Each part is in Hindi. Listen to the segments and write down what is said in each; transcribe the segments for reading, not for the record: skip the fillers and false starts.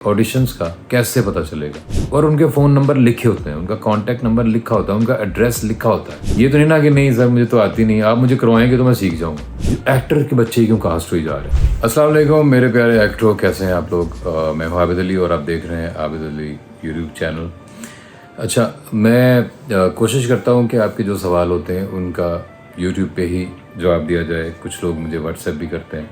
ऑडिशंस का कैसे पता चलेगा? और उनके फ़ोन नंबर लिखे होते हैं, उनका कॉन्टैक्ट नंबर लिखा होता है, उनका एड्रेस लिखा होता है। ये तो नहीं ना कि नहीं सर मुझे तो आती नहीं, आप मुझे करवाएंगे तो मैं सीख जाऊँगा। एक्टर के बच्चे क्यों कास्ट हुए जा रहे हैं? अस्सलाम वालेकुम मेरे प्यारे एक्टरों, कैसे हैं आप लोग? मैं हूं आबिद अली और आप देख रहे हैं आबिद अली यूट्यूब चैनल। अच्छा, मैं कोशिश करता हूँ कि आपके जो सवाल होते हैं उनका यूट्यूब पे ही जवाब दिया जाए। कुछ लोग मुझे व्हाट्सएप भी करते हैं,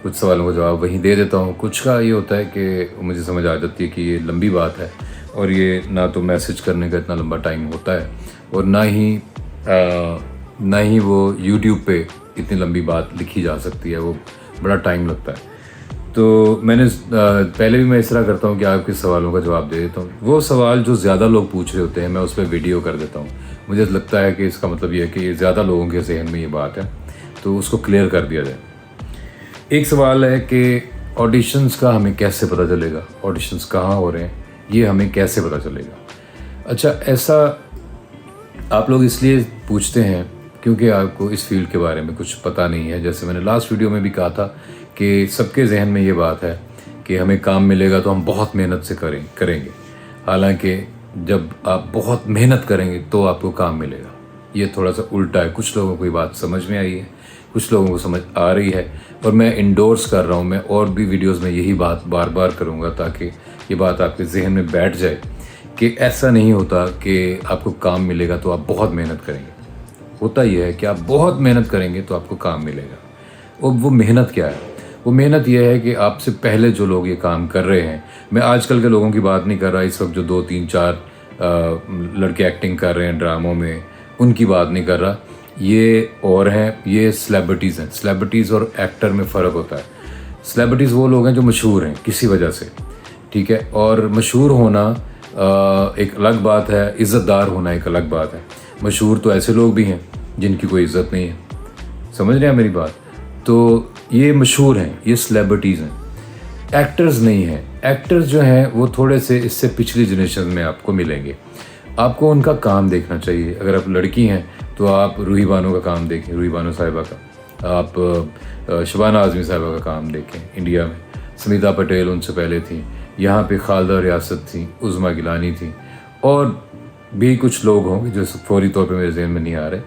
कुछ सवालों का जवाब वहीं दे देता हूँ। कुछ का ये होता है कि मुझे समझ आ जाती है कि ये लंबी बात है और ये ना तो मैसेज करने का इतना लंबा टाइम होता है और ना ही वो यूट्यूब पे इतनी लंबी बात लिखी जा सकती है, वो बड़ा टाइम लगता है। तो मैंने पहले भी मैं इस तरह करता हूँ कि आपके सवालों का जवाब दे देता हूँ। वो सवाल जो ज़्यादा लोग पूछ रहे होते हैं मैं उस पर वीडियो कर देता हूँ। मुझे लगता है कि इसका मतलब ये है कि ज़्यादा लोगों के जहन में ये बात है, तो उसको क्लियर कर दिया जाए। एक सवाल है कि ऑडिशंस का हमें कैसे पता चलेगा, ऑडिशंस कहाँ हो रहे हैं ये हमें कैसे पता चलेगा? अच्छा, ऐसा आप लोग इसलिए पूछते हैं क्योंकि आपको इस फील्ड के बारे में कुछ पता नहीं है। जैसे मैंने लास्ट वीडियो में भी कहा था कि सबके जहन में ये बात है कि हमें काम मिलेगा तो हम बहुत मेहनत से करेंगे। हालांकि जब आप बहुत मेहनत करेंगे तो आपको काम मिलेगा, ये थोड़ा सा उल्टा है। कुछ लोगों को ये बात समझ में आई है, कुछ लोगों को समझ आ रही है और मैं इंडोर्स कर रहा हूँ। मैं और भी वीडियोस में यही बात बार बार करूँगा ताकि ये बात आपके जहन में बैठ जाए कि ऐसा नहीं होता कि आपको काम मिलेगा तो आप बहुत मेहनत करेंगे। होता यह है कि आप बहुत मेहनत करेंगे तो आपको काम मिलेगा। और वो मेहनत क्या है? वो मेहनत यह है कि आपसे पहले जो लोग ये काम कर रहे हैं, मैं आजकल के लोगों की बात नहीं कर रहा, इस वक्त जो 2 3 4 लड़के एक्टिंग कर रहे हैं ड्रामों में, उनकी बात नहीं कर रहा। ये और हैं, ये सेलिब्रिटीज़ हैं। सेलिब्रिटीज़ और एक्टर में फ़र्क होता है। सेलिब्रिटीज़ वो लोग हैं जो मशहूर हैं किसी वजह से, ठीक है, और मशहूर होना एक अलग बात है, इज़्ज़तदार होना एक अलग बात है। मशहूर तो ऐसे लोग भी हैं जिनकी कोई इज़्ज़त नहीं है, समझ रहे हैं मेरी बात? तो ये मशहूर हैं, ये सेलिब्रिटीज़ हैं, एक्टर्स नहीं हैं। एक्टर्स जो हैं वो थोड़े से इससे पिछली जनरेशन में आपको मिलेंगे। आपको उनका काम देखना चाहिए। अगर आप लड़की हैं तो आप रूही बानो का काम देखें, रूही बानो साहिबा का। आप शबाना आज़मी साहिबा का काम देखें। इंडिया में स्मिता पटेल उनसे पहले थी, यहाँ पे खालिदा रियासत थी, उज़्मा गिलानी थी, और भी कुछ लोग होंगे जो फौरी तौर पे मेरे जहन में नहीं आ रहे,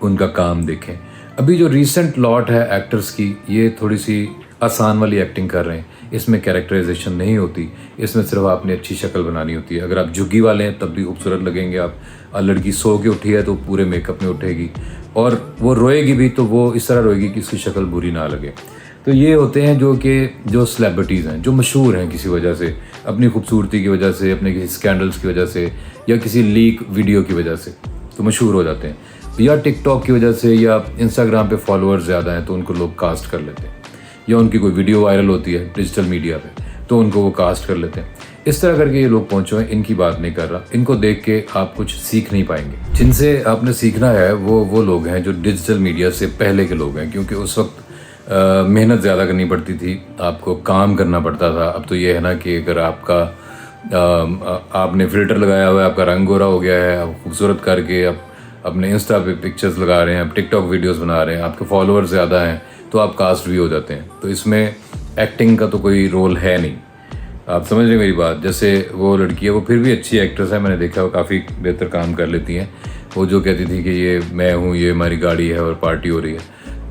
उनका काम देखें। अभी जो रीसेंट लॉट है एक्टर्स की, ये थोड़ी सी आसान वाली एक्टिंग कर रहे हैं। इसमें कैरेक्टराइजेशन नहीं होती, इसमें सिर्फ आपने अच्छी शक्ल बनानी होती है। अगर आप झुग्गी वाले हैं तब भी खूबसूरत लगेंगे आप। लड़की सो के उठी है तो पूरे मेकअप में उठेगी, और वो रोएगी भी तो वो इस तरह रोएगी कि उसकी शक्ल बुरी ना लगे। तो ये होते हैं जो सेलिब्रिटीज़ हैं, जो मशहूर हैं किसी वजह से, अपनी खूबसूरती की वजह से, अपने किसी स्कैंडल्स की वजह से, या किसी लीक वीडियो की वजह से तो मशहूर हो जाते हैं, या टिकटॉक की वजह से, या इंस्टाग्राम पे फॉलोअर्स ज़्यादा हैं तो उनको लोग कास्ट कर लेते हैं, या उनकी कोई वीडियो वायरल होती है डिजिटल मीडिया पे तो उनको वो कास्ट कर लेते हैं। इस तरह करके ये लोग पहुँचे हैं। इनकी बात नहीं कर रहा, इनको देख के आप कुछ सीख नहीं पाएंगे। जिनसे आपने सीखना है वो लोग हैं जो डिजिटल मीडिया से पहले के लोग हैं, क्योंकि उस वक्त मेहनत ज़्यादा करनी पड़ती थी, आपको काम करना पड़ता था। अब तो ये है ना कि अगर आपने फ़िल्टर लगाया हुआ है, आपका रंग गोरा हो गया है, आप खूबसूरत करके आप अपने इंस्टा पे पिक्चर्स लगा रहे हैं, आप टिकटॉक वीडियोस बना रहे हैं, आपके फॉलोअर्स ज़्यादा हैं तो आप कास्ट भी हो जाते हैं। तो इसमें एक्टिंग का तो कोई रोल है नहीं। आप समझ रहे मेरी बात? जैसे वो लड़की है, वो फिर भी अच्छी एक्ट्रेस है, मैंने देखा वो काफ़ी बेहतर काम कर लेती हैं। वो जो कहती थी कि ये मैं हूँ, ये हमारी गाड़ी है और पार्टी हो रही है,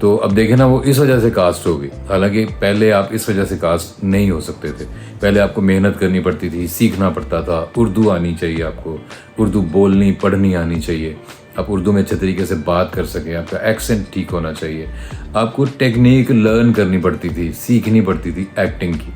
तो अब देखें ना, वो इस वजह से कास्ट हो गई। हालांकि पहले आप इस वजह से कास्ट नहीं हो सकते थे। पहले आपको मेहनत करनी पड़ती थी, सीखना पड़ता था, उर्दू आनी चाहिए आपको, उर्दू बोलनी पढ़नी आनी चाहिए, आप उर्दू में अच्छे तरीके से बात कर सकें, आपका एक्सेंट ठीक होना चाहिए, आपको टेक्निक लर्न करनी पड़ती थी, सीखनी पड़ती थी एक्टिंग की।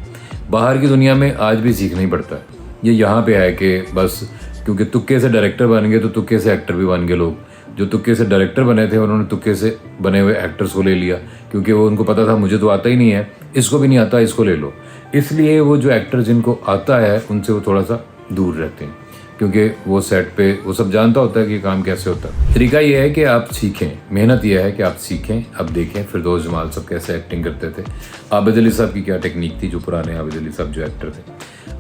बाहर की दुनिया में आज भी सीखना ही पड़ता है। ये यहाँ पे है कि बस क्योंकि तुक्के से डायरेक्टर बन गए तो तुक्के से एक्टर भी बन गए लोग। जो तुक्के से डायरेक्टर बने थे उन्होंने तुक्के से बने हुए एक्टर्स को ले लिया, क्योंकि वो उनको पता था मुझे तो आता ही नहीं है, इसको भी नहीं आता, इसको ले लो। इसलिए वो जो एक्टर जिनको आता है उनसे वो थोड़ा सा दूर रहते हैं, क्योंकि वो सेट पे वो सब जानता होता है कि काम कैसे होता है। तरीका ये है कि आप सीखें, मेहनत ये है कि आप सीखें। अब देखें फिरदौस जमाल साहब कैसे एक्टिंग करते थे, आबिद अली साहब की क्या टेक्निक थी, जो पुराने आबिद अली साहब जो एक्टर थे,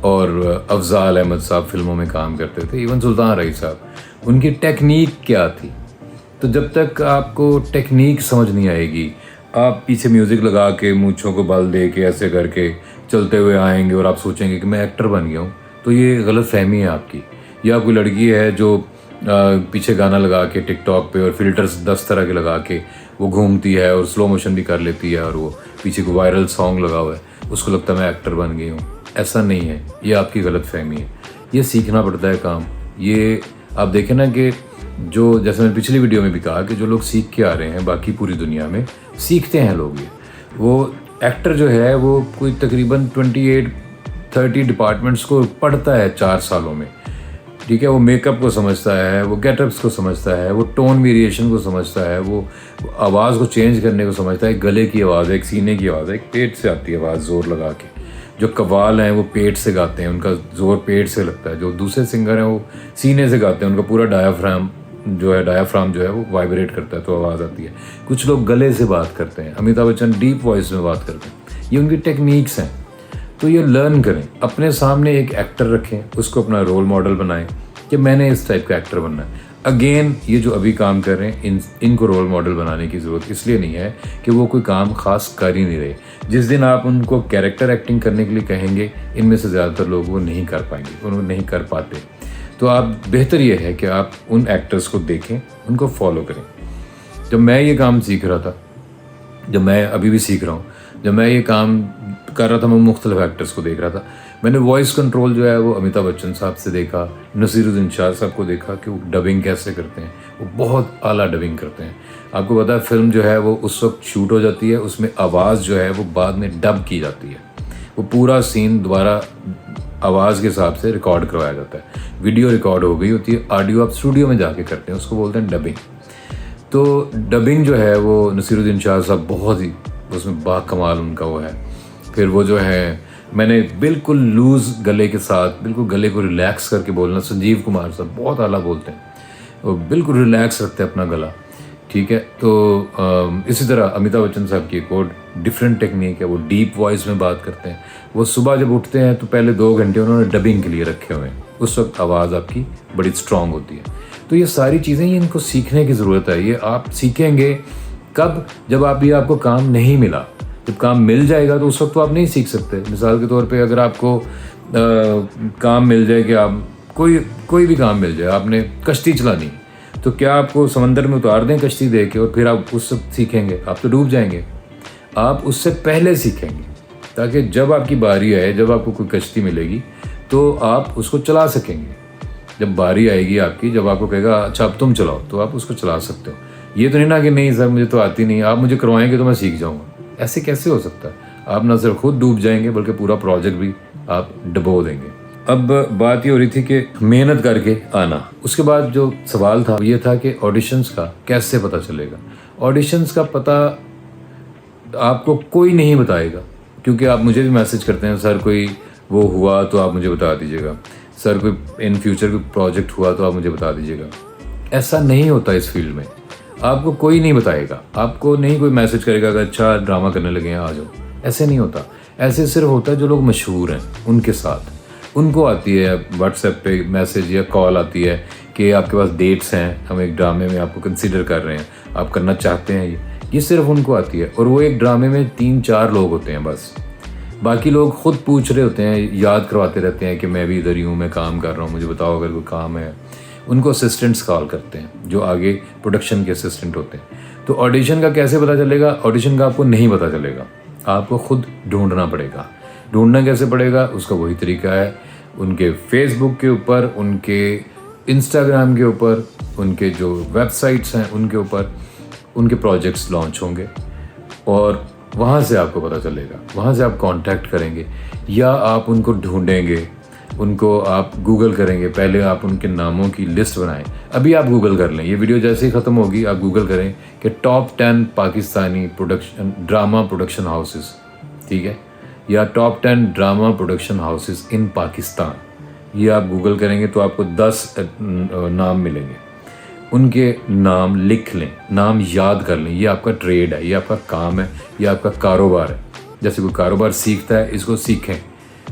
और अफजाल अहमद साहब फिल्मों में काम करते थे, इवन सुल्तान रईस साहब, उनकी टेक्निक क्या थी। तो जब तक आपको टेक्निक समझ नहीं आएगी, आप पीछे म्यूज़िक लगा के मूंछों को बल दे के ऐसे करके चलते हुए आएंगे और आप सोचेंगे कि मैं एक्टर बन गया हूँ, तो ये गलत फहमी है आपकी। या कोई लड़की है जो पीछे गाना लगा के टिकटॉक पे और फिल्टर्स 10 तरह के लगा के वो घूमती है और स्लो मोशन भी कर लेती है और वो पीछे को वायरल सॉन्ग लगा हुआ है, उसको लगता है मैं एक्टर बन गई हूँ। ऐसा नहीं है, ये आपकी गलत फहमी है। ये सीखना पड़ता है काम। ये आप देखें ना कि जो, जैसे मैंने पिछली वीडियो में भी कहा कि जो लोग सीख के आ रहे हैं बाकी पूरी दुनिया में सीखते हैं लोग, ये वो एक्टर जो है वो कोई तकरीबन 28-30 डिपार्टमेंट्स को पढ़ता है 4 सालों में। ठीक है, वो मेकअप को समझता है, वो गेटअप्स को समझता है, वो टोन वेरिएशन को समझता है, वो आवाज़ को चेंज करने को समझता है। एक गले की आवाज़ है, एक सीने की आवाज़ है, एक पेट से आती है आवाज़ ज़ोर लगा के। जो कव्वाल हैं वो पेट से गाते हैं, उनका ज़ोर पेट से लगता है। जो दूसरे सिंगर हैं वो सीने से गाते हैं, उनका पूरा डायाफ्राम जो है वो वाइब्रेट करता है तो आवाज़ आती है। कुछ लोग गले से बात करते हैं, अमिताभ बच्चन डीप वॉइस में बात करते हैं। ये उनकी टेक्निक्स हैं, तो ये लर्न करें। अपने सामने एक एक्टर रखें, उसको अपना रोल मॉडल बनाएं कि मैंने इस टाइप का एक्टर बनना है। अगेन, ये जो अभी काम कर रहे हैं इनको रोल मॉडल बनाने की ज़रूरत इसलिए नहीं है कि वो कोई काम खास कर ही नहीं रहे। जिस दिन आप उनको कैरेक्टर एक्टिंग करने के लिए कहेंगे, इनमें से ज़्यादातर लोग वो नहीं कर पाएंगे, उन्होंने नहीं कर पाते। तो आप बेहतर ये है कि आप उन एक्टर्स को देखें, उनको फॉलो करें। जब मैं ये काम सीख रहा था, जब मैं अभी भी सीख रहा हूँ, जब मैं ये काम कर रहा था, मैं मुख्तलिफ एक्टर्स को देख रहा था। मैंने वॉइस कंट्रोल जो है वो अमिताभ बच्चन साहब से देखा, नसीरुद्दीन शाह साहब को देखा कि वो डबिंग कैसे करते हैं। वो बहुत आला डबिंग करते हैं। आपको पता है फिल्म जो है वो उस वक्त शूट हो जाती है, उसमें आवाज़ जो है वो बाद में डब की जाती है। वो पूरा सीन दोबारा आवाज़ के हिसाब से रिकॉर्ड करवाया जाता है। वीडियो रिकॉर्ड हो गई होती है, ऑडियो आप स्टूडियो में जाके करते हैं, उसको बोलते हैं डबिंग। तो डबिंग जो है वो नसीरुद्दीन शाह साहब बहुत ही उसमें बाकमाल उनका वो है। फिर वो जो है मैंने बिल्कुल लूज़ गले के साथ, बिल्कुल गले को रिलैक्स करके बोलना। संजीव कुमार साहब बहुत आला बोलते हैं, वो बिल्कुल रिलैक्स रखते हैं अपना गला। ठीक है, तो इसी तरह अमिताभ बच्चन साहब की एक और डिफरेंट टेक्निक है, वो डीप वॉइस में बात करते हैं। वो सुबह जब उठते हैं तो पहले 2 घंटे उन्होंने डबिंग के लिए रखे हुए हैं, उस वक्त आवाज़ आपकी बड़ी स्ट्रांग होती है। तो ये सारी चीज़ें ये इनको सीखने की ज़रूरत है। ये आप सीखेंगे कब? जब आपको काम नहीं मिला। जब काम मिल जाएगा तो उस वक्त तो आप नहीं सीख सकते। मिसाल के तौर पे अगर आपको काम मिल जाए कि आप कोई भी काम मिल जाए, आपने कश्ती चलानी, तो क्या आपको समंदर में उतार दें कश्ती दे के और फिर आप उस वक्त सीखेंगे? आप तो डूब जाएंगे। आप उससे पहले सीखेंगे ताकि जब आपकी बारी आए, जब आपको कोई कश्ती मिलेगी तो आप उसको चला सकेंगे। जब बारी आएगी आपकी, जब आपको कहेगा अच्छा अब तुम चलाओ, तो आप उसको चला सकते हो। ये तो नहीं ना कि नहीं सर मुझे तो आती नहीं, आप मुझे करवाएंगे तो मैं सीख जाऊँगा। ऐसे कैसे हो सकता है? आप ना सिर्फ खुद डूब जाएंगे बल्कि पूरा प्रोजेक्ट भी आप डुबो देंगे। अब बात ये हो रही थी कि मेहनत करके आना। उसके बाद जो सवाल था ये था कि ऑडिशंस का कैसे पता चलेगा। ऑडिशंस का पता आपको कोई नहीं बताएगा, क्योंकि आप मुझे भी मैसेज करते हैं, सर कोई वो हुआ तो आप मुझे बता दीजिएगा, सर कोई इन फ्यूचर कोई प्रोजेक्ट हुआ तो आप मुझे बता दीजिएगा। ऐसा नहीं होता इस फील्ड में। आपको कोई नहीं बताएगा, आपको नहीं कोई मैसेज करेगा कि अच्छा ड्रामा करने लगे हैं आ जाओ। ऐसे नहीं होता। ऐसे सिर्फ होता है जो लोग मशहूर हैं उनके साथ, उनको आती है व्हाट्सएप पे मैसेज या कॉल आती है कि आपके पास डेट्स हैं, हम एक ड्रामे में आपको कंसीडर कर रहे हैं, आप करना चाहते हैं। ये सिर्फ उनको आती है। और वो एक ड्रामे में 3-4 लोग होते हैं बस। बाकी लोग खुद पूछ रहे होते हैं, याद करवाते रहते हैं कि मैं भी इधर ही हूँ, मैं काम कर रहा हूँ, मुझे बताओ अगर कोई काम है। उनको असिस्टेंट्स कॉल करते हैं जो आगे प्रोडक्शन के असिस्टेंट होते हैं। तो ऑडिशन का कैसे पता चलेगा? ऑडिशन का आपको नहीं पता चलेगा, आपको खुद ढूंढना पड़ेगा। ढूंढना कैसे पड़ेगा? उसका वही तरीका है, उनके फेसबुक के ऊपर, उनके इंस्टाग्राम के ऊपर, उनके जो वेबसाइट्स हैं उनके ऊपर उनके प्रोजेक्ट्स लॉन्च होंगे और वहाँ से आपको पता चलेगा। वहाँ से आप कांटेक्ट करेंगे या आप उनको ढूंढेंगे, उनको आप गूगल करेंगे। पहले आप उनके नामों की लिस्ट बनाएं। अभी आप गूगल कर लें, ये वीडियो जैसे ही ख़त्म होगी आप गूगल करें कि top 10 Pakistani drama production houses, ठीक है, या टॉप 10 ड्रामा प्रोडक्शन हाउसेस इन पाकिस्तान। ये आप गूगल करेंगे तो आपको 10 नाम मिलेंगे। उनके नाम लिख लें, नाम याद कर लें। ये आपका ट्रेड है, ये आपका काम है, ये आपका कारोबार है। जैसे कोई कारोबार सीखता है, इसको सीखें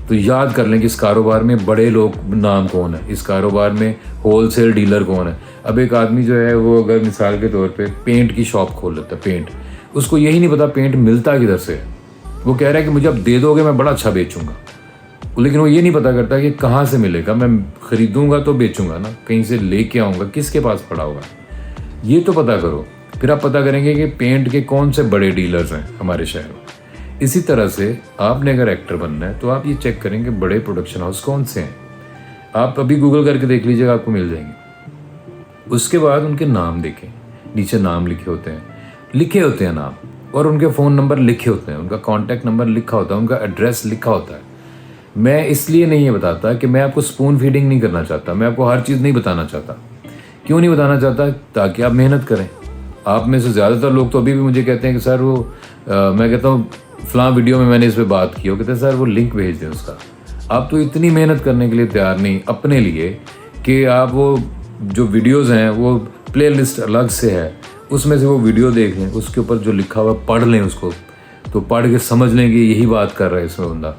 तो याद कर लें कि इस कारोबार में बड़े लोग नाम कौन है, इस कारोबार में होलसेल डीलर कौन है। अब एक आदमी जो है वो अगर मिसाल के तौर पे पेंट की शॉप खोल लेता है, पेंट, उसको यही नहीं पता पेंट मिलता किधर से है। वो कह रहा है कि मुझे अब दे दोगे मैं बड़ा अच्छा बेचूंगा, लेकिन वो ये नहीं पता करता कि कहाँ से मिलेगा, मैं खरीदूंगा तो बेचूंगा ना, कहीं से लेके आऊँगा, किसके पास पड़ा होगा, ये तो पता करो। फिर आप पता करेंगे कि पेंट के कौन से बड़े डीलर्स हैं हमारे शहर में। इसी तरह से आपने अगर एक्टर बनना है तो आप ये चेक करेंगे बड़े प्रोडक्शन हाउस कौन से हैं। आप अभी गूगल करके देख लीजिएगा, आपको मिल जाएंगे। उसके बाद उनके नाम देखें, नीचे नाम लिखे होते हैं नाम, और उनके फ़ोन नंबर लिखे होते हैं, उनका कॉन्टैक्ट नंबर लिखा होता है, उनका एड्रेस लिखा होता है। मैं इसलिए नहीं ये बताता कि मैं आपको स्पून फीडिंग नहीं करना चाहता, मैं आपको हर चीज़ नहीं बताना चाहता। क्यों नहीं बताना चाहता? ताकि आप मेहनत करें। आप में से ज़्यादातर लोग तो अभी भी मुझे कहते हैं कि सर वो मैं कहता हूँ फ़लाँ वीडियो में मैंने इस पर बात की हो, कहते हैं सर वो लिंक भेज दें उसका। आप तो इतनी मेहनत करने के लिए तैयार नहीं अपने लिए कि आप वो जो वीडियोज़ हैं वो प्ले लिस्ट अलग से है, उसमें से वो वीडियो देख लें, उसके ऊपर जो लिखा हुआ पढ़ लें उसको, तो पढ़ के समझ लें कि यही बात कर रहा है इसमें बंदा।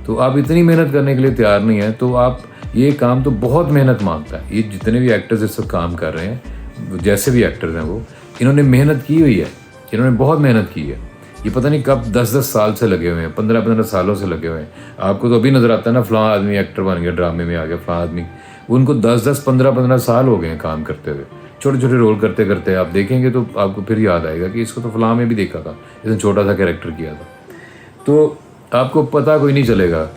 तो आप इतनी मेहनत करने के लिए तैयार नहीं है, तो आप ये काम तो बहुत मेहनत मांगता है। ये जितने भी एक्टर्स इस वक्त काम कर रहे हैं, जैसे भी एक्टर्स हैं, वो इन्होंने मेहनत की हुई है, इन्होंने बहुत मेहनत की है। ये पता नहीं कब 10-10 साल से लगे हुए हैं, 15-15 सालों से लगे हुए हैं। आपको तो अभी नज़र आता है ना, फ़लाँ आदमी एक्टर बन गया, ड्रामे में आ गया फ़लाँ आदमी, उनको 10-10, 15-15 साल हो गए हैं काम करते हुए, छोटे छोटे रोल करते करते। आप देखेंगे तो आपको फिर याद आएगा कि इसको तो फ़लाँ में भी देखा था, इसने छोटा सा कैरेक्टर किया था। तो आपको पता कोई नहीं चलेगा,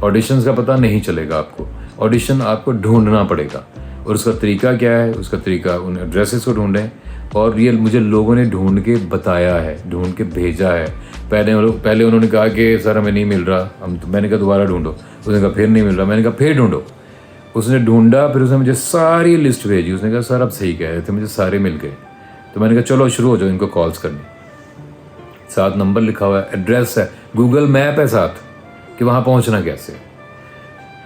ऑडिशंस का पता नहीं चलेगा आपको। ऑडिशन आपको ढूंढना पड़ेगा, और उसका तरीका क्या है? उसका तरीका उन एड्रेसेस को ढूंढें, और ये मुझे लोगों ने ढूंढ के बताया है, ढूंढ के भेजा है। पहले उन्होंने कहा कि सर हमें नहीं मिल रहा, मैंने कहा दोबारा ढूंढो, उसने कहा फिर नहीं मिल रहा, मैंने कहा फिर ढूंढो। उसने ढूंढा, फिर उसने मुझे सारी लिस्ट भेजी, उसने कहा सर आप सही कह रहे थे, मुझे सारे मिल गए। तो मैंने कहा चलो शुरू हो जाओ इनको कॉल्स करनी। साथ नंबर लिखा हुआ है, एड्रेस है, गूगल मैप है साथ कि वहाँ पहुँचना कैसे,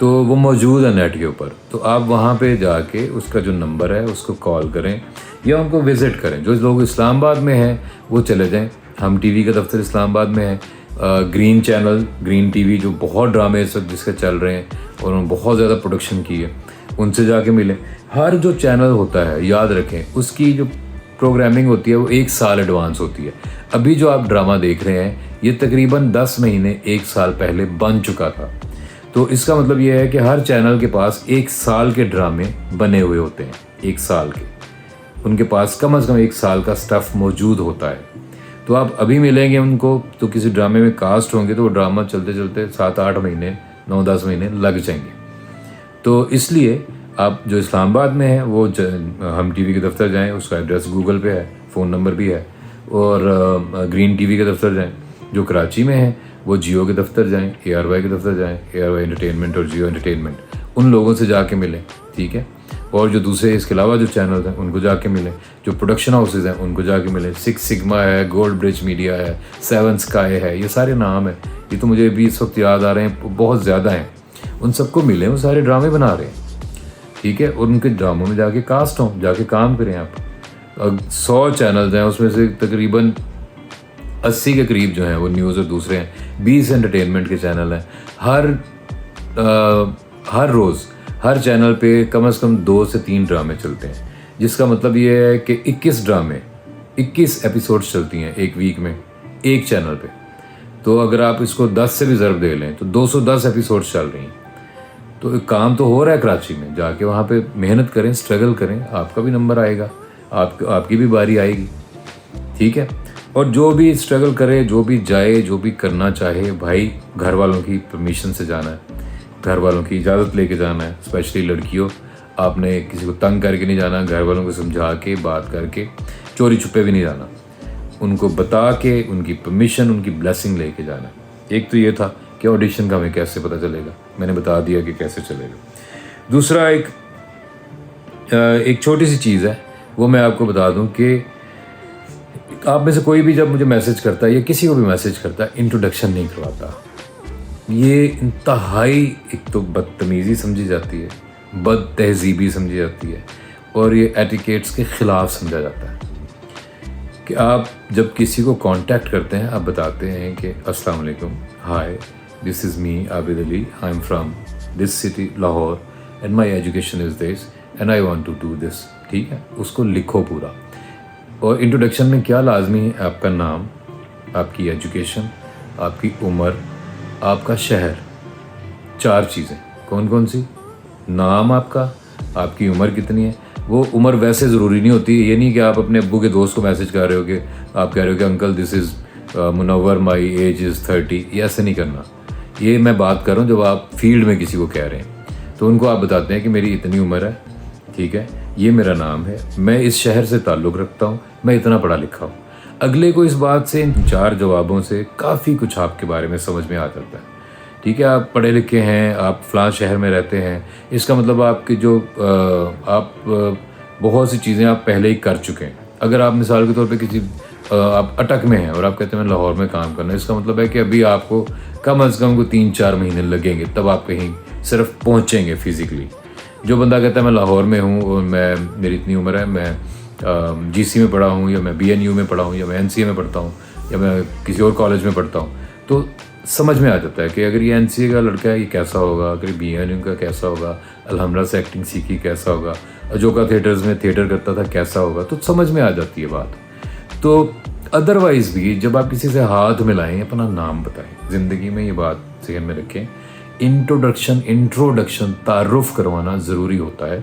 तो वो मौजूद है नेट के ऊपर। तो आप वहाँ पे जाके उसका जो नंबर है उसको कॉल करें या उनको विज़िट करें। जो लोग इस्लामाबाद में हैं वो चले जाएं, हम टीवी का दफ्तर इस्लामाबाद में है। ग्रीन चैनल, ग्रीन टीवी जो बहुत ड्रामे इस वक्त जिसके चल रहे हैं और उन्होंने बहुत ज़्यादा प्रोडक्शन की है, उनसे जाके मिलें। हर जो चैनल होता है याद रखें, उसकी जो प्रोग्रामिंग होती है वो 1 साल एडवांस होती है। अभी जो आप ड्रामा देख रहे हैं ये तकरीबन 10 महीने 1 साल पहले बन चुका था। तो इसका मतलब ये है कि हर चैनल के पास 1 साल के ड्रामे बने हुए होते हैं, 1 साल के, उनके पास कम से कम 1 साल का स्टफ़ मौजूद होता है। तो आप अभी मिलेंगे उनको तो किसी ड्रामे में कास्ट होंगे तो वो ड्रामा चलते चलते 7-8 महीने, 9-10 महीने लग जाएंगे। तो इसलिए आप जो इस्लामाबाद में है वो हम टीवी के दफ्तर जाएं, उसका एड्रेस गूगल पे है, फ़ोन नंबर भी है। और ग्रीन टीवी के दफ्तर जाएं। जो कराची में है वो जियो के दफ्तर जाएं, ARY के दफ्तर जाएं, ARY एंटरटेनमेंट और जियो एंटरटेनमेंट, उन लोगों से जाके मिलें, ठीक है। और जो दूसरे इसके अलावा जो चैनल हैं उनको जाके मिलें, जो प्रोडक्शन हाउसेज हैं उनको जाके मिलें। 6 सिग्मा है, गोल्ड ब्रिज मीडिया है, 7 स्काई है, ये सारे नाम हैं, ये तो मुझे भी इस वक्त याद आ रहे हैं, बहुत ज़्यादा हैं। उन सबको मिलें, वो सारे ड्रामे बना रहे हैं, ठीक है। और उनके ड्रामों में जाके कास्ट हों, जाके काम करें आप। 100 चैनल्स हैं, उसमें से तकरीबन 80 के करीब जो हैं वो न्यूज़ और दूसरे हैं। 20 एंटरटेनमेंट के चैनल हैं। हर रोज़ हर चैनल पे कम से कम 2 से 3 ड्रामे चलते हैं, जिसका मतलब ये है कि 21 एपिसोड्स चलती हैं एक वीक में एक चैनल पे। तो अगर आप इसको 10 से भी ज़रब दे लें तो 210 एपिसोड्स चल रही हैं। तो एक काम तो हो रहा है कराची में, जाके वहाँ पे मेहनत करें, स्ट्रगल करें, आपका भी नंबर आएगा, आपकी भी बारी आएगी, ठीक है। और जो भी स्ट्रगल करे, जो भी जाए, जो भी करना चाहे, भाई घर वालों की परमिशन से जाना है, घर वालों की इजाज़त लेके जाना है। स्पेशली लड़कियों, आपने किसी को तंग करके नहीं जाना, घर वालों को समझा के, बात करके, चोरी छुपे भी नहीं जाना, उनको बता के, उनकी परमिशन, उनकी ब्लेसिंग लेके जाना। एक तो ये था कि ऑडिशन का हमें कैसे पता चलेगा, मैंने बता दिया कि कैसे चलेगा। दूसरा एक छोटी सी चीज़ है, वो मैं आपको बता दूं कि आप में से कोई भी जब मुझे मैसेज करता है या किसी को भी मैसेज करता है, इंट्रोडक्शन नहीं करवाता। ये इंतहाई एक तो बदतमीज़ी समझी जाती है, बद तहजीबी समझी जाती है, और ये एटिकेट्स के ख़िलाफ़ समझा जाता है कि आप जब किसी को कांटेक्ट करते हैं, आप बताते हैं कि अस्सलाम वालेकुम, hi, this is me Abid Ali, I am from this city Lahore and my education is this and I want to do this, ठीक है। उसको लिखो पूरा। और इंट्रोडक्शन में क्या लाजमी है? आपका नाम, आपकी एजुकेशन, आपकी उम्र, आपका शहर, 4 चीज़ें। कौन कौन सी? नाम आपका, आपकी उम्र कितनी है। वो उम्र वैसे ज़रूरी नहीं होती, ये नहीं कि आप अपने अब्बू के दोस्त को मैसेज कर रहे हो कि आप कह रहे हो कि uncle this is Munawwar, my age is 30। ये ऐसे नहीं करना। ये मैं बात कर रहा हूँ जब आप फील्ड में किसी को कह रहे हैं तो उनको आप बताते हैं कि मेरी इतनी उम्र है, ठीक है, ये मेरा नाम है, मैं इस शहर से ताल्लुक़ रखता हूँ, मैं इतना पढ़ा लिखा हूँ। अगले को इस बात से, इन 4 जवाबों से काफ़ी कुछ आपके बारे में समझ में आ जाता है। ठीक है, आप पढ़े लिखे हैं, आप फ़लाँ शहर में रहते हैं, इसका मतलब आपकी जो बहुत सी चीज़ें आप पहले ही कर चुके हैं। अगर आप मिसाल के तौर पे किसी आप अटक में हैं और आप कहते हैं मैं लाहौर में काम करना है, इसका मतलब है कि अभी आपको कम अज़ कम को 3-4 महीने लगेंगे, तब आप कहीं सिर्फ पहुँचेंगे फिज़िकली। जो बंदा कहता है मैं लाहौर में हूँ और मेरी इतनी उम्र है, मैं जीसी में पढ़ा हूँ, या मैं बीएनयू में पढ़ा हूँ, या मैं एनसीए में पढ़ता हूँ, या मैं किसी और कॉलेज में पढ़ता हूँ, तो समझ में आ जाता है कि अगर ये एनसीए का लड़का है ये कैसा होगा, अगर बीएनयू का कैसा होगा, अलहमरा से एक्टिंग सीखी कैसा होगा, अजोका थिएटर्स में थिएटर करता था कैसा होगा, तो समझ में आ जाती है बात। तो अदरवाइज़ भी जब आप किसी से हाथ मिलाएं, अपना नाम बताएं। ज़िंदगी में ये बात जहन में रखें, इंट्रोडक्शन तारुफ करवाना ज़रूरी होता है।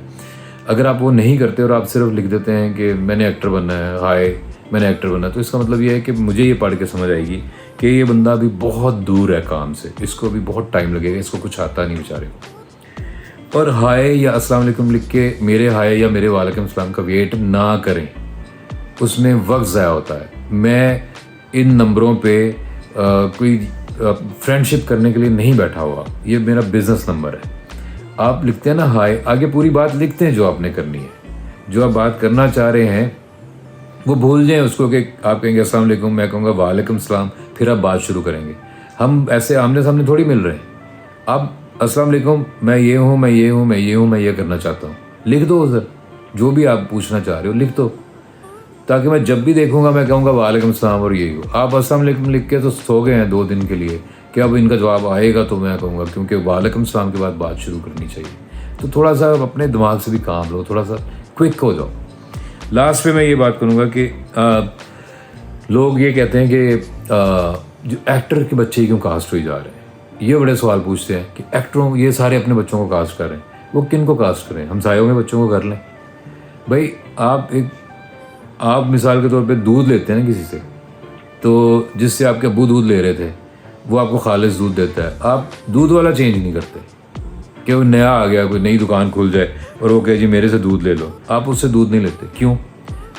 अगर आप वो नहीं करते और आप सिर्फ लिख देते हैं कि मैंने एक्टर बनना है, हाय मैंने एक्टर बनना है, तो इसका मतलब ये है कि मुझे ये पढ़ के समझ आएगी कि ये बंदा अभी बहुत दूर है काम से, इसको अभी बहुत टाइम लगेगा, इसको कुछ आता नहीं बेचारे को। और हाय या अस्सलाम वालेकुम लिख के मेरे हाय या मेरे वालेकुम सलाम का वेट ना करें, उसमें वक्त ज़ाया होता है। मैं इन नंबरों पे कोई फ्रेंडशिप करने के लिए नहीं बैठा हुआ, ये मेरा बिजनेस नंबर है। आप लिखते हैं ना हाय, आगे पूरी बात लिखते हैं जो आपने करनी है, जो आप बात करना चाह रहे हैं वो भूल जाएं उसको कि आप कहेंगे अस्सलाम वालेकुम, मैं कहूँगा वालेकुम सलाम, फिर आप बात शुरू करेंगे। हम ऐसे आमने सामने थोड़ी मिल रहे हैं। आप अस्सलाम वालेकुम, मैं ये हूँ, मैं ये हूँ, मैं ये हूँ, मैं ये करना चाहता हूँ, लिख दो उधर जो भी आप पूछना चाह रहे हो, लिख दो, ताकि मैं जब भी देखूंगा मैं कहूँगा वालेकुम सलाम और यही हो। आप अस्सलाम वालेकुम लिख के तो सो गए हैं 2 दिन के लिए कि अब इनका जवाब आएगा, तो मैं कहूँगा क्योंकि वालेकुम सलाम के बाद बात शुरू करनी चाहिए। तो थोड़ा सा अपने दिमाग से भी काम लो, थोड़ा सा क्विक हो जाओ। लास्ट पे मैं ये बात करूँगा कि लोग ये कहते हैं कि जो एक्टर के बच्चे क्यों कास्ट हुए जा रहे हैं, ये बड़े सवाल पूछते हैं कि एक्टरों ये सारे अपने बच्चों को कास्ट कर रहे हैं, वो किन को कास्ट करें, हमसायों के बच्चों को कर लें। भाई आप मिसाल के तौर पे दूध लेते हैं ना किसी से, तो जिससे आपके अब्बू दूध ले रहे थे वो आपको खालिस दूध देता है, आप दूध वाला चेंज नहीं करते कि वो नया आ गया, कोई नई दुकान खुल जाए और वो कहे जी मेरे से दूध ले लो, आप उससे दूध नहीं लेते। क्यों?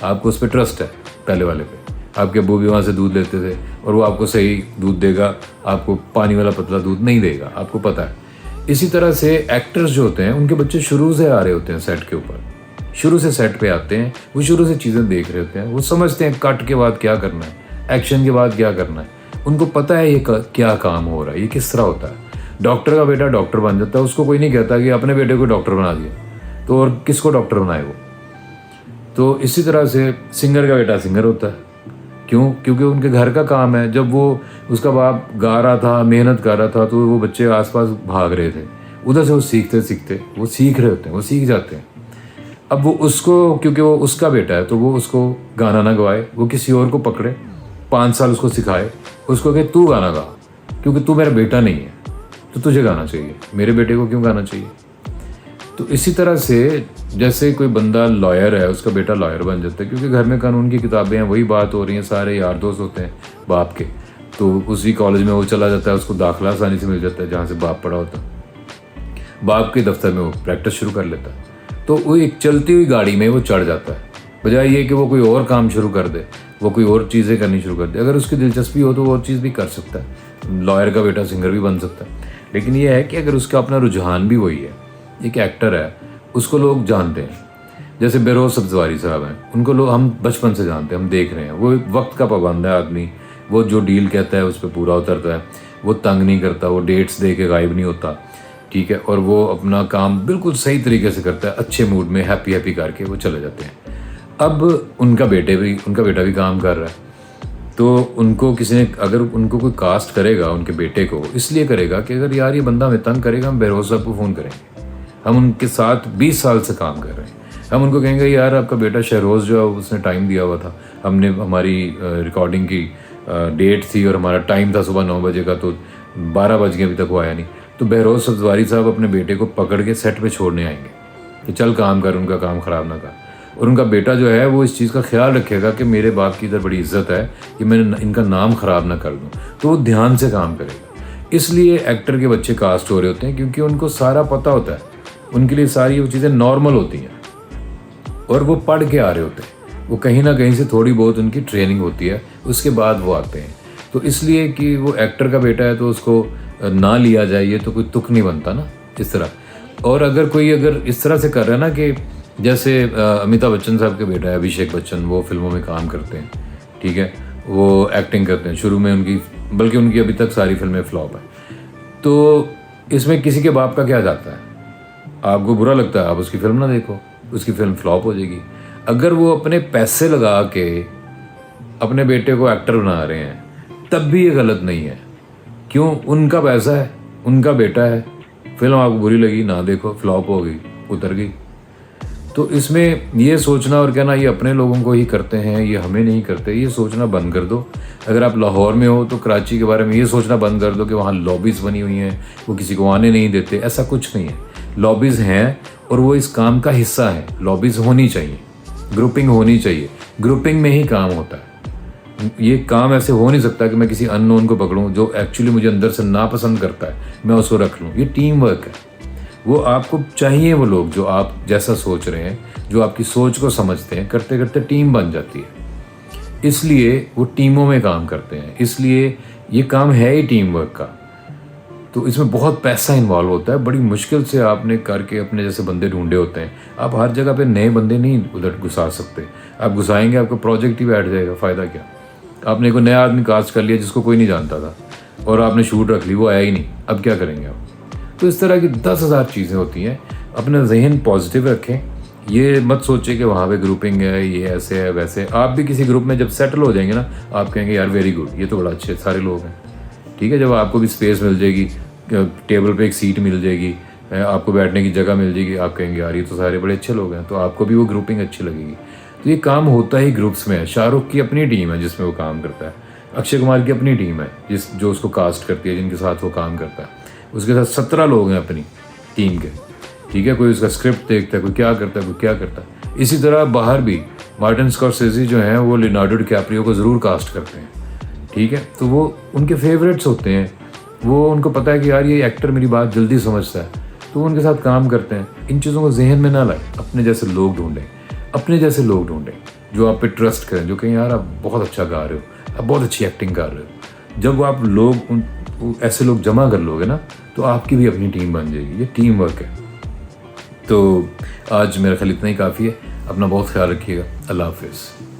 आपको उस पर ट्रस्ट है, पहले वाले पे। आपके अब्बू भी वहाँ से दूध लेते थे और वो आपको सही दूध देगा, आपको पानी वाला पतला दूध नहीं देगा, आपको पता है। इसी तरह से एक्टर्स जो होते हैं उनके बच्चे शुरू से आ रहे होते हैं सेट के ऊपर, शुरू से सेट पे आते हैं, वो शुरू से चीज़ें देख रहे होते हैं, वो समझते हैं कट के बाद क्या करना है, एक्शन के बाद क्या करना है, उनको पता है ये क्या काम हो रहा है, ये किस तरह होता है। डॉक्टर का बेटा डॉक्टर बन जाता है, उसको कोई नहीं कहता कि अपने बेटे को डॉक्टर बना दिया, तो और किसको डॉक्टर बनाए वो। तो इसी तरह से सिंगर का बेटा सिंगर होता है, क्यों? क्योंकि उनके घर का काम है। जब वो उसका बाप गा रहा था, मेहनत कर रहा था, तो वो बच्चे आसपास भाग रहे थे, उधर से वो सीखते वो सीख रहे होते हैं, वो सीख जाते हैं। अब वो उसको, क्योंकि वो उसका बेटा है, तो वो उसको गाना ना गवाए, वो किसी और को पकड़े, 5 साल उसको सिखाए, उसको कहे तू गाना गा, क्योंकि तू मेरा बेटा नहीं है, तो तुझे गाना चाहिए, मेरे बेटे को क्यों गाना चाहिए। तो इसी तरह से जैसे कोई बंदा लॉयर है, उसका बेटा लॉयर बन जाता है, क्योंकि घर में कानून की किताबें हैं, वही बात हो रही है, सारे यार दोस्त होते हैं बाप के, तो उसी कॉलेज में वो चला जाता है, उसको दाखिला आसानी से मिल जाता है जहाँ से बाप पढ़ा होता है, बाप के दफ्तर में वो प्रैक्टिस शुरू कर लेता है। तो वो एक चलती हुई गाड़ी में वो चढ़ जाता है, बजाय ये कि वो कोई और काम शुरू कर दे, वो कोई और चीज़ें करनी शुरू कर दे। अगर उसकी दिलचस्पी हो तो वो और चीज़ भी कर सकता है, लॉयर का बेटा सिंगर भी बन सकता है। लेकिन ये है कि अगर उसका अपना रुझान भी वही है, एक एक्टर है, उसको लोग जानते हैं। जैसे बेरोज सब्जवारी साहब हैं, उनको लोग हम बचपन से जानते हैं, हम देख रहे हैं, वो एक वक्त का पाबंद है आदमी, वो जो डील कहता है उस पर पूरा उतरता है, वो तंग नहीं करता, वो डेट्स दे के गायब नहीं होता, ठीक है, और वो अपना काम बिल्कुल सही तरीके से करता है, अच्छे मूड में हैप्पी करके वो चले जाते हैं। अब उनका बेटा भी काम कर रहा है, तो उनको किसी ने अगर उनको कोई कास्ट करेगा उनके बेटे को, इसलिए करेगा कि अगर यार ये बंदा हमें तंग करेगा, हम बेरोज साहब को फ़ोन करेंगे। हम उनके साथ 20 साल से काम कर रहे हैं, हम उनको कहेंगे यार आपका बेटा शहरोज़ जो है उसने टाइम दिया हुआ था, हमने हमारी रिकॉर्डिंग की डेट थी और हमारा टाइम था सुबह 9 बजे का, तो 12 बज गए, अभी तक वो आया नहीं। तो बहरोज़ सब्जवारी साहब अपने बेटे को पकड़ के सेट पे छोड़ने आएंगे कि चल काम कर, उनका काम ख़राब ना कर। और उनका बेटा जो है वो इस चीज़ का ख्याल रखेगा कि मेरे बाप की इधर बड़ी इज्जत है कि मैं इनका नाम ख़राब ना कर दूँ, तो वो ध्यान से काम करेगा। इसलिए एक्टर के बच्चे कास्ट हो रहे होते हैं, क्योंकि उनको सारा पता होता है, उनके लिए सारी वो चीज़ें नॉर्मल होती हैं और वो पढ़ के आ रहे होते हैं। वो कहीं ना कहीं से थोड़ी बहुत उनकी ट्रेनिंग होती है, उसके बाद वो आते हैं। तो इसलिए कि वो एक्टर का बेटा है तो उसको ना लिया जाए, ये तो कोई तुक नहीं बनता ना इस तरह। और अगर इस तरह से कर रहा है ना कि जैसे अमिताभ बच्चन साहब के बेटा है अभिषेक बच्चन, वो फिल्मों में काम करते हैं, ठीक है, वो एक्टिंग करते हैं शुरू में उनकी, बल्कि उनकी अभी तक सारी फिल्में फ्लॉप है। तो इसमें किसी के बाप का क्या जाता है? आपको बुरा लगता है, आप उसकी फिल्म ना देखो, उसकी फिल्म फ्लॉप हो जाएगी। अगर वो अपने पैसे लगा के अपने बेटे को एक्टर बना रहे हैं तब भी ये गलत नहीं है। क्यों? उनका पैसा है, उनका बेटा है, फिल्म आपको बुरी लगी ना देखो, फ्लॉप हो गई, उतर गई। तो इसमें ये सोचना और कहना ये अपने लोगों को ही करते हैं, ये हमें नहीं करते, ये सोचना बंद कर दो। अगर आप लाहौर में हो तो कराची के बारे में ये सोचना बंद कर दो कि वहाँ लॉबीज़ बनी हुई हैं, वो किसी को आने नहीं देते। ऐसा कुछ नहीं है, लॉबीज़ हैं और वो इस काम का हिस्सा है। लॉबीज़ होनी चाहिए, ग्रुपिंग होनी चाहिए, ग्रुपिंग में ही काम होता है। ये काम ऐसे हो नहीं सकता कि मैं किसी अननोन को पकड़ूं जो एक्चुअली मुझे अंदर से नापसंद करता है, मैं उसको रख लूं। ये टीम वर्क है। वो आपको चाहिए, वो लोग जो आप जैसा सोच रहे हैं, जो आपकी सोच को समझते हैं, करते करते टीम बन जाती है। इसलिए वो टीमों में काम करते हैं, इसलिए ये काम है ही टीम वर्क का। तो इसमें बहुत पैसा इन्वॉल्व होता है, बड़ी मुश्किल से आपने करके अपने जैसे बंदे ढूंढे होते हैं। आप हर जगह पे नए बंदे नहीं उधर घुसा सकते। आप घुसाएंगे आपका प्रोजेक्ट ही बैठ जाएगा, फ़ायदा क्या? आपने कोई नया आदमी कास्ट कर लिया जिसको कोई नहीं जानता था और आपने शूट रख ली, वो आया ही नहीं, अब क्या करेंगे आप? तो इस तरह की 10,000 चीज़ें होती हैं। अपना जहन पॉजिटिव रखें, ये मत सोचिए कि वहाँ पे ग्रुपिंग है, ये ऐसे है वैसे। आप भी किसी ग्रुप में जब सेटल हो जाएंगे ना, आप कहेंगे यार वेरी गुड, ये तो बड़ा अच्छे सारे लोग हैं, ठीक है। जब आपको भी स्पेस मिल जाएगी, टेबल पे एक सीट मिल जाएगी, आपको बैठने की जगह मिल जाएगी, आप कहेंगे यार ये तो सारे बड़े अच्छे लोग हैं, तो आपको भी वो ग्रुपिंग अच्छी लगेगी। तो ये काम होता ही ग्रुप्स में है। शाहरुख की अपनी टीम है जिसमें वो काम करता है, अक्षय कुमार की अपनी टीम है जो उसको कास्ट करती है, जिनके साथ वो काम करता है। उसके साथ 17 लोग हैं अपनी टीम के, ठीक है। कोई उसका स्क्रिप्ट देखता है, कोई क्या करता है, कोई क्या करता है। इसी तरह बाहर भी मार्टिन स्कॉर्सेज़ी जो हैं वो लियोनार्डो डिकैप्रियो को ज़रूर कास्ट करते हैं, ठीक है। तो वो उनके फेवरेट्स होते हैं, वो उनको पता है कि यार ये एक्टर मेरी बात जल्दी समझता है, तो वो उनके साथ काम करते हैं। इन चीज़ों को जहन में ना लाएं, अपने जैसे लोग ढूंढें, अपने जैसे लोग ढूंढें जो आप पे ट्रस्ट करें, जो कहें यार आप बहुत अच्छा गा रहे हो, आप बहुत अच्छी एक्टिंग कर रहे हो। जब आप ऐसे लोग जमा कर लोगे ना, तो आपकी भी अपनी टीम बन जाएगी। ये टीम वर्क है। तो आज मेरा ख्याल इतना ही काफ़ी है। अपना बहुत ख्याल रखिएगा। अल्लाह हाफिज़।